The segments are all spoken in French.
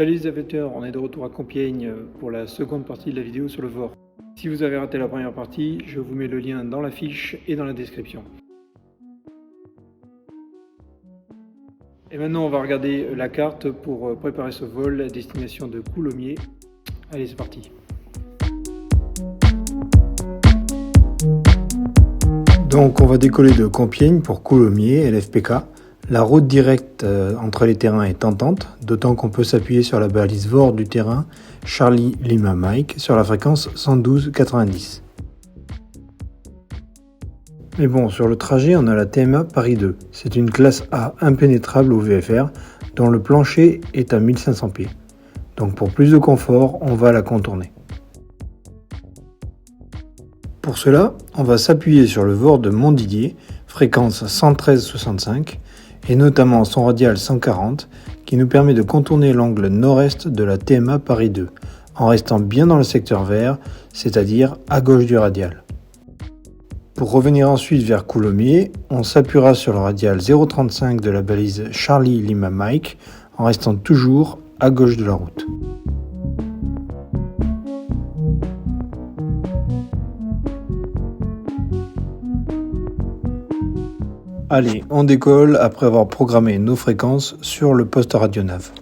Salut les amateurs, on est de retour à Compiègne pour la seconde partie de la vidéo sur le VOR. Si vous avez raté la première partie, je vous mets le lien dans la fiche et dans la description. Et maintenant on va regarder la carte pour préparer ce vol à destination de Coulommiers. Allez, c'est parti. Donc on va décoller de Compiègne pour Coulommiers, LFPK. La route directe entre les terrains est tentante, d'autant qu'on peut s'appuyer sur la balise VOR du terrain Charlie Lima Mike sur la fréquence 112-90. Mais bon, sur le trajet, on a la TMA Paris 2. C'est une classe A impénétrable au VFR, dont le plancher est à 1500 pieds. Donc pour plus de confort, on va la contourner. Pour cela, on va s'appuyer sur le VOR de Montdidier, fréquence 113-65, et notamment son radial 140, qui nous permet de contourner l'angle nord-est de la TMA Paris 2, en restant bien dans le secteur vert, c'est-à-dire à gauche du radial. Pour revenir ensuite vers Coulommiers, on s'appuiera sur le radial 035 de la balise Charlie Lima Mike, en restant toujours à gauche de la route. Allez, on décolle après avoir programmé nos fréquences sur le poste radionav.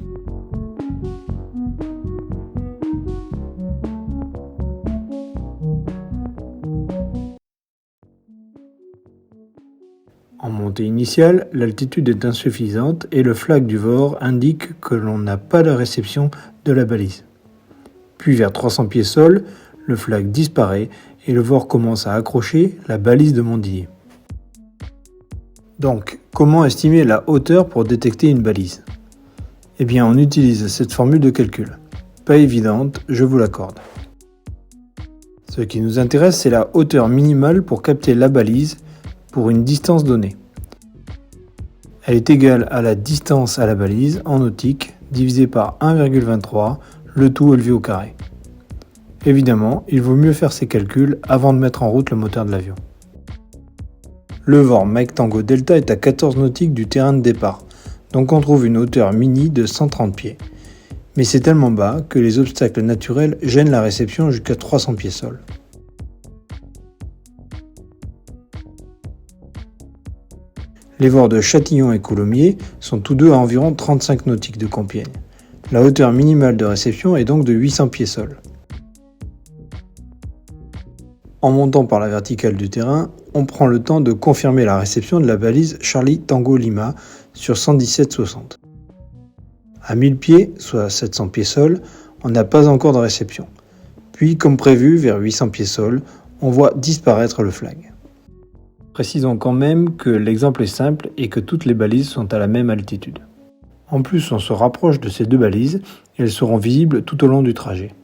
En montée initiale, l'altitude est insuffisante et le flag du VOR indique que l'on n'a pas la réception de la balise. Puis vers 300 pieds sol, le flag disparaît et le VOR commence à accrocher la balise de Montdidier. Donc, comment estimer la hauteur pour détecter une balise ? Eh bien, on utilise cette formule de calcul. Pas évidente, je vous l'accorde. Ce qui nous intéresse, c'est la hauteur minimale pour capter la balise pour une distance donnée. Elle est égale à la distance à la balise en nautique divisé par 1,23, le tout élevé au carré. Évidemment, il vaut mieux faire ces calculs avant de mettre en route le moteur de l'avion. Le VOR Mike Tango Delta est à 14 nautiques du terrain de départ, donc on trouve une hauteur mini de 130 pieds. Mais c'est tellement bas que les obstacles naturels gênent la réception jusqu'à 300 pieds sol. Les VOR de Châtillon et Coulommiers sont tous deux à environ 35 nautiques de Compiègne. La hauteur minimale de réception est donc de 800 pieds sol. En montant par la verticale du terrain, on prend le temps de confirmer la réception de la balise Charlie Tango Lima sur 117-60. À 1000 pieds, soit 700 pieds sol, on n'a pas encore de réception. Puis, comme prévu, vers 800 pieds sol, on voit disparaître le flag. Précisons quand même que l'exemple est simple et que toutes les balises sont à la même altitude. En plus, on se rapproche de ces deux balises et elles seront visibles tout au long du trajet.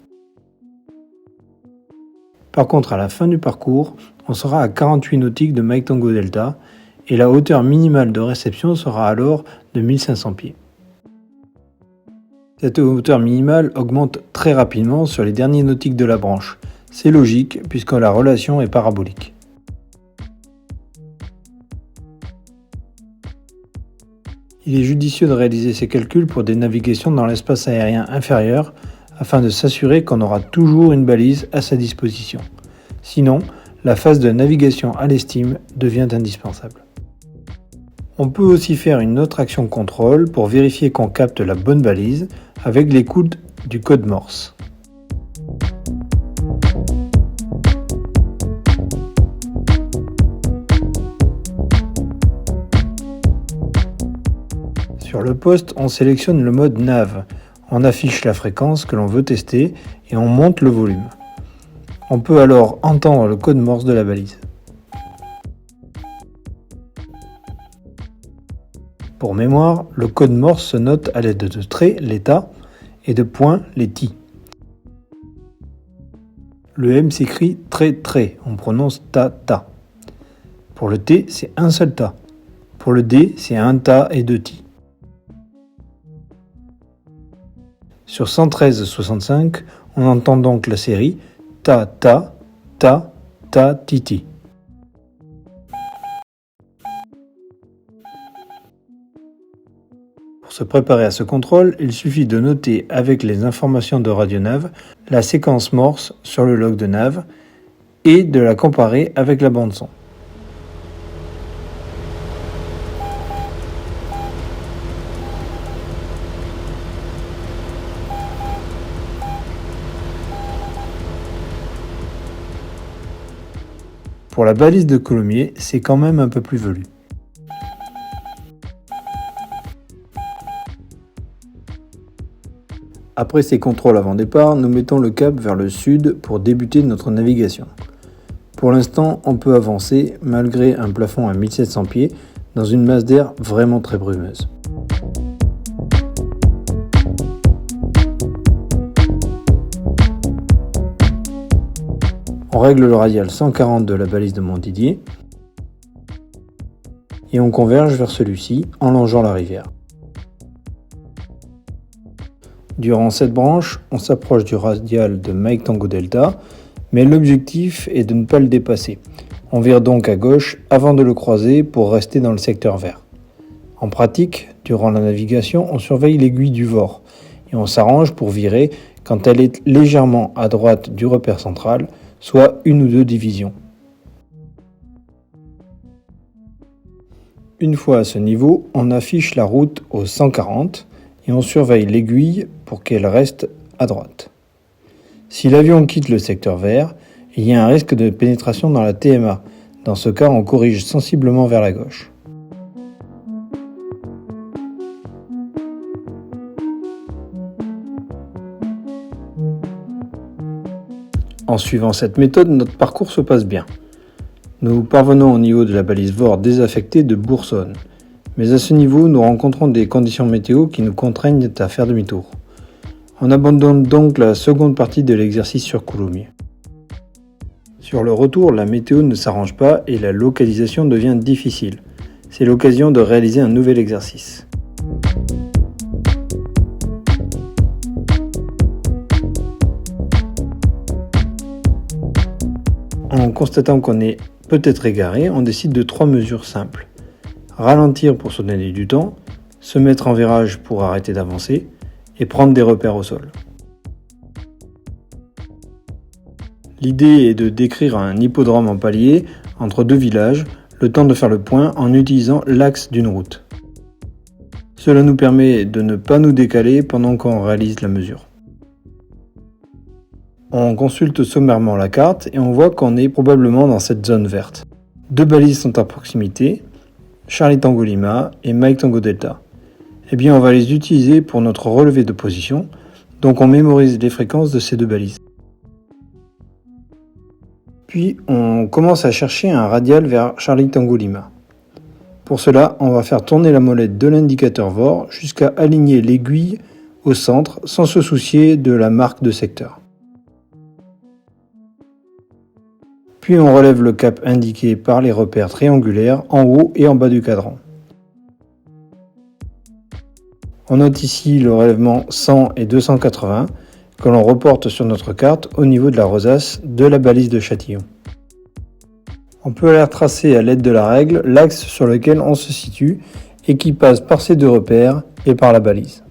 Par contre, à la fin du parcours, on sera à 48 nautiques de Mike Tango Delta et la hauteur minimale de réception sera alors de 1500 pieds. Cette hauteur minimale augmente très rapidement sur les derniers nautiques de la branche. C'est logique puisque la relation est parabolique. Il est judicieux de réaliser ces calculs pour des navigations dans l'espace aérien inférieur afin de s'assurer qu'on aura toujours une balise à sa disposition. Sinon, la phase de navigation à l'estime devient indispensable. On peut aussi faire une autre action contrôle pour vérifier qu'on capte la bonne balise avec l'écoute du code Morse. Sur le poste, on sélectionne le mode nav. On affiche la fréquence que l'on veut tester et on monte le volume. On peut alors entendre le code Morse de la balise. Pour mémoire, le code Morse se note à l'aide de traits, les ta, et de points, les ti. Le M s'écrit trait, on prononce ta. Pour le T, c'est un seul ta. Pour le D, c'est un ta et deux ti. Sur 113-65, on entend donc la série ta, ti, ti. Pour se préparer à ce contrôle, il suffit de noter avec les informations de RadioNav la séquence Morse sur le log de nav et de la comparer avec la bande son. Pour la balise de Coulommiers, c'est quand même un peu plus velu. Après ces contrôles avant départ, nous mettons le cap vers le sud pour débuter notre navigation. Pour l'instant, on peut avancer malgré un plafond à 1700 pieds dans une masse d'air vraiment très brumeuse. On règle le radial 140 de la balise de Montdidier et on converge vers celui-ci en longeant la rivière. Durant cette branche, on s'approche du radial de Mike Tango Delta, mais l'objectif est de ne pas le dépasser. On vire donc à gauche avant de le croiser pour rester dans le secteur vert. En pratique, durant la navigation, on surveille l'aiguille du VOR et on s'arrange pour virer quand elle est légèrement à droite du repère central, soit une ou deux divisions. Une fois à ce niveau, on affiche la route au 140 et on surveille l'aiguille pour qu'elle reste à droite. Si l'avion quitte le secteur vert, il y a un risque de pénétration dans la TMA. Dans ce cas, on corrige sensiblement vers la gauche. En suivant cette méthode, notre parcours se passe bien. Nous parvenons au niveau de la balise VOR désaffectée de Boursonne. Mais à ce niveau, nous rencontrons des conditions météo qui nous contraignent à faire demi-tour. On abandonne donc la seconde partie de l'exercice sur Coulommiers. Sur le retour, la météo ne s'arrange pas et la localisation devient difficile. C'est l'occasion de réaliser un nouvel exercice. En constatant qu'on est peut-être égaré, on décide de 3 mesures simples. Ralentir pour se donner du temps, se mettre en virage pour arrêter d'avancer et prendre des repères au sol. L'idée est de décrire un hippodrome en palier entre deux villages, le temps de faire le point en utilisant l'axe d'une route. Cela nous permet de ne pas nous décaler pendant qu'on réalise la mesure. On consulte sommairement la carte et on voit qu'on est probablement dans cette zone verte. 2 balises sont à proximité, Charlie Tango Lima et Mike Tango Delta. Eh bien, on va les utiliser pour notre relevé de position, donc on mémorise les fréquences de ces 2 balises. Puis, on commence à chercher un radial vers Charlie Tango Lima. Pour cela, on va faire tourner la molette de l'indicateur VOR jusqu'à aligner l'aiguille au centre sans se soucier de la marque de secteur. Puis on relève le cap indiqué par les repères triangulaires en haut et en bas du cadran. On note ici le relèvement 100 et 280 que l'on reporte sur notre carte au niveau de la rosace de la balise de Châtillon. On peut aller tracer à l'aide de la règle l'axe sur lequel on se situe et qui passe par ces 2 repères et par la balise.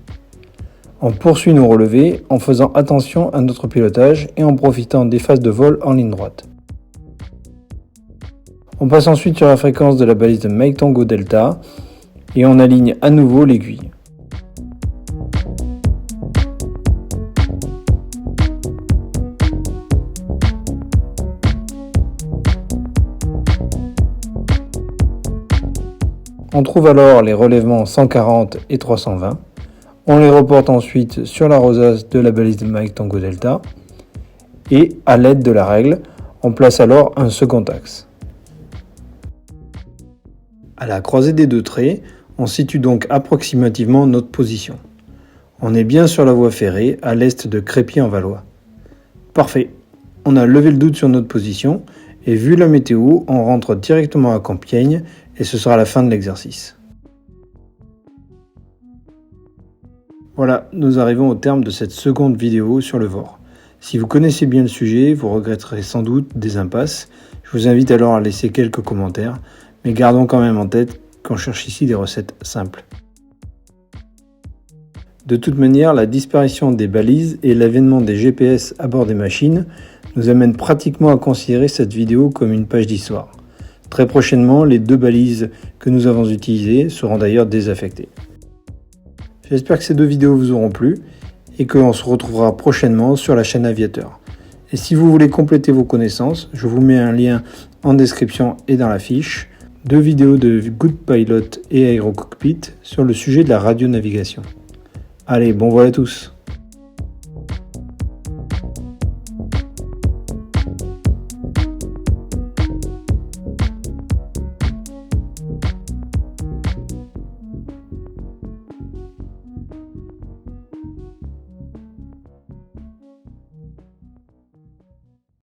On poursuit nos relevés en faisant attention à notre pilotage et en profitant des phases de vol en ligne droite. On passe ensuite sur la fréquence de la balise de Mike Tango Delta et on aligne à nouveau l'aiguille. On trouve alors les relèvements 140 et 320. On les reporte ensuite sur la rosace de la balise de Mike Tango Delta et à l'aide de la règle, on place alors un second axe. À la croisée des 2 traits, on situe donc approximativement notre position. On est bien sur la voie ferrée à l'est de Crépy-en-Valois. Parfait, on a levé le doute sur notre position et vu la météo, on rentre directement à Compiègne et ce sera la fin de l'exercice. Voilà, nous arrivons au terme de cette seconde vidéo sur le VOR. Si vous connaissez bien le sujet, vous regretterez sans doute des impasses. Je vous invite alors à laisser quelques commentaires, mais gardons quand même en tête qu'on cherche ici des recettes simples. De toute manière, la disparition des balises et l'avènement des GPS à bord des machines nous amènent pratiquement à considérer cette vidéo comme une page d'histoire. Très prochainement, les 2 balises que nous avons utilisées seront d'ailleurs désaffectées. J'espère que ces 2 vidéos vous auront plu et qu'on se retrouvera prochainement sur la chaîne Aviateur. Et si vous voulez compléter vos connaissances, je vous mets un lien en description et dans la fiche, 2 vidéos de Good Pilot et Aerocockpit sur le sujet de la radionavigation. Allez, bon vol à tous!